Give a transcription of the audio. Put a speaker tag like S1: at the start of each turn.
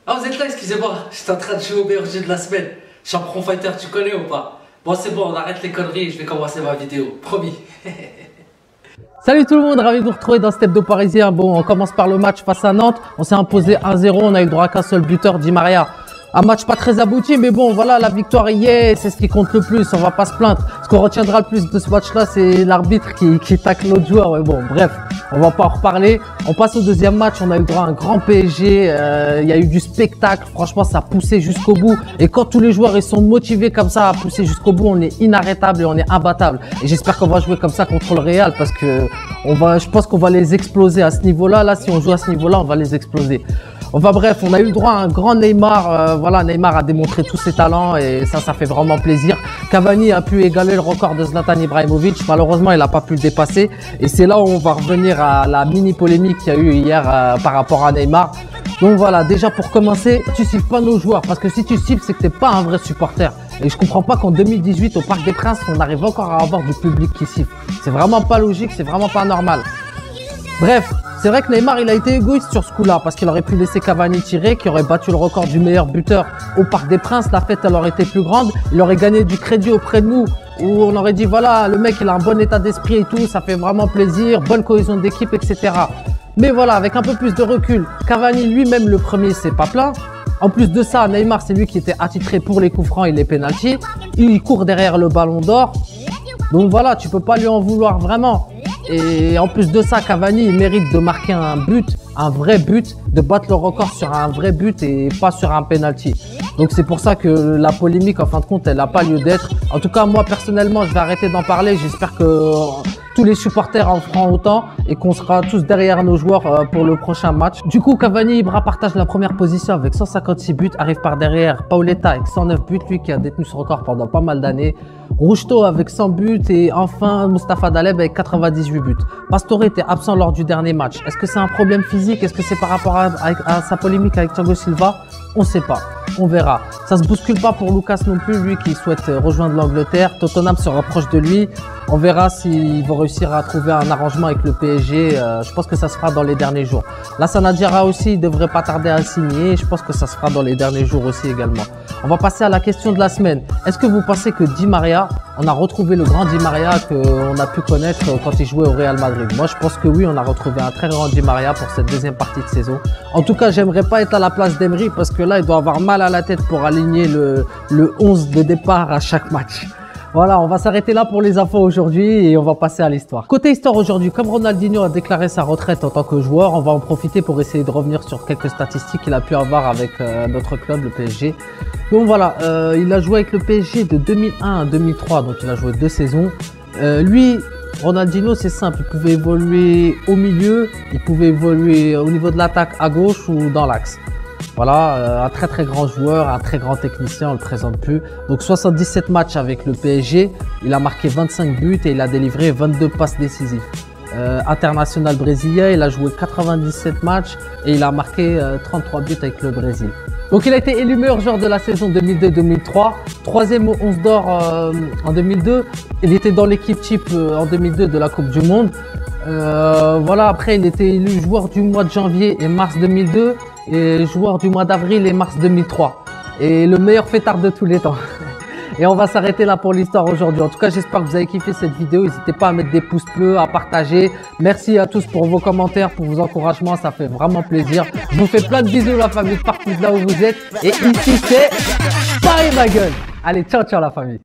S1: Ah, vous êtes là, excusez-moi. J'étais en train de jouer au meilleur jeu de la semaine. Champion Fighter, tu connais ou pas? Bon, c'est bon, on arrête les conneries et je vais commencer ma vidéo. Promis.
S2: Salut tout le monde, ravi de vous retrouver dans cet hebdo parisien. Bon, on commence par le match face à Nantes. On s'est imposé 1-0, on a eu le droit qu'à un seul buteur, Di Maria. Un match pas très abouti, mais bon, voilà, la victoire y est, c'est ce qui compte le plus, on va pas se plaindre. Ce qu'on retiendra le plus de ce match-là, c'est l'arbitre qui tacle l'autre joueur. Mais bon, bref, on va pas en reparler. On passe au deuxième match, on a eu le droit à un grand PSG, il y a eu du spectacle, franchement, ça a poussé jusqu'au bout. Et quand tous les joueurs ils sont motivés comme ça à pousser jusqu'au bout, on est inarrêtable et on est imbattable. Et j'espère qu'on va jouer comme ça contre le Real parce que je pense qu'on va les exploser à ce niveau-là. Là, si on joue à ce niveau-là, on va les exploser. Enfin bref, on a eu le droit à un grand Neymar. Voilà, Neymar a démontré tous ses talents et ça fait vraiment plaisir. Cavani a pu égaler le record de Zlatan Ibrahimovic. Malheureusement, il n'a pas pu le dépasser. Et c'est là où on va revenir à la mini polémique qu'il y a eu hier par rapport à Neymar. Donc voilà, déjà pour commencer, tu cibles pas nos joueurs parce que si tu cibles, c'est que t'es pas un vrai supporter. Et je comprends pas qu'en 2018, au Parc des Princes, on arrive encore à avoir du public qui siffle. C'est vraiment pas logique, c'est vraiment pas normal. Bref, c'est vrai que Neymar, il a été égoïste sur ce coup-là parce qu'il aurait pu laisser Cavani tirer, qui aurait battu le record du meilleur buteur au Parc des Princes. La fête, elle aurait été plus grande. Il aurait gagné du crédit auprès de nous où on aurait dit, voilà, le mec, il a un bon état d'esprit et tout, ça fait vraiment plaisir, bonne cohésion d'équipe, etc. Mais voilà, avec un peu plus de recul, Cavani lui-même, le premier, c'est pas plein. En plus de ça, Neymar, c'est lui qui était attitré pour les coups francs et les pénaltys. Il court derrière le ballon d'or. Donc voilà, tu peux pas lui en vouloir vraiment. Et en plus de ça, Cavani, il mérite de marquer un but, un vrai but, de battre le record sur un vrai but et pas sur un penalty. Donc c'est pour ça que la polémique, en fin de compte, elle n'a pas lieu d'être. En tout cas, moi personnellement, je vais arrêter d'en parler. J'espère que tous les supporters en feront autant et qu'on sera tous derrière nos joueurs pour le prochain match. Du coup, Cavani Ibra partage la première position avec 156 buts, arrive par derrière Paoletta avec 109 buts, lui qui a détenu ce record pendant pas mal d'années. Rushto avec 100 buts et enfin Mustapha Daleb avec 98 buts. Pastore était absent lors du dernier match. Est-ce que c'est un problème physique? Est-ce que c'est par rapport à sa polémique avec Thiago Silva? On ne sait pas. On verra. Ça se bouscule pas pour Lucas non plus, lui qui souhaite rejoindre l'Angleterre. Tottenham se rapproche de lui. On verra s'ils vont réussir à trouver un arrangement avec le PSG. Je pense que ça se fera dans les derniers jours. Lassana Diarra aussi, il devrait pas tarder à signer. Je pense que ça se fera dans les derniers jours aussi également. On va passer à la question de la semaine. Est-ce que vous pensez que Di Maria, on a retrouvé le grand Di Maria qu'on a pu connaître quand il jouait au Real Madrid? Moi, je pense que oui, on a retrouvé un très grand Di Maria pour cette deuxième partie de saison. En tout cas, j'aimerais pas être à la place d'Emery parce que là, il doit avoir mal à la tête pour aligner le 11 de départ à chaque match. Voilà, on va s'arrêter là pour les infos aujourd'hui et on va passer à l'histoire. Côté histoire aujourd'hui, comme Ronaldinho a déclaré sa retraite en tant que joueur, on va en profiter pour essayer de revenir sur quelques statistiques qu'il a pu avoir avec notre club, le PSG. Donc voilà, il a joué avec le PSG de 2001 à 2003, donc il a joué 2 saisons. Lui, Ronaldinho, c'est simple, il pouvait évoluer au milieu, il pouvait évoluer au niveau de l'attaque à gauche ou dans l'axe. Voilà, un très très grand joueur, un très grand technicien, on ne le présente plus. Donc 77 matchs avec le PSG, il a marqué 25 buts et il a délivré 22 passes décisives. International brésilien, il a joué 97 matchs et il a marqué 33 buts avec le Brésil. Donc il a été élu meilleur joueur de la saison 2002-2003, 3e au 11 d'or en 2002. Il était dans l'équipe type en 2002 de la Coupe du Monde. Voilà, après il était élu joueur du mois de janvier et mars 2002 et joueur du mois d'avril et mars 2003. Et le meilleur fêtard de tous les temps. Et on va s'arrêter là pour l'histoire aujourd'hui. En tout cas, j'espère que vous avez kiffé cette vidéo. N'hésitez pas à mettre des pouces bleus, à partager. Merci à tous pour vos commentaires, pour vos encouragements. Ça fait vraiment plaisir. Je vous fais plein de bisous la famille, partout de là où vous êtes. Et ici, c'est Paris ma gueule. Allez, ciao, ciao la famille.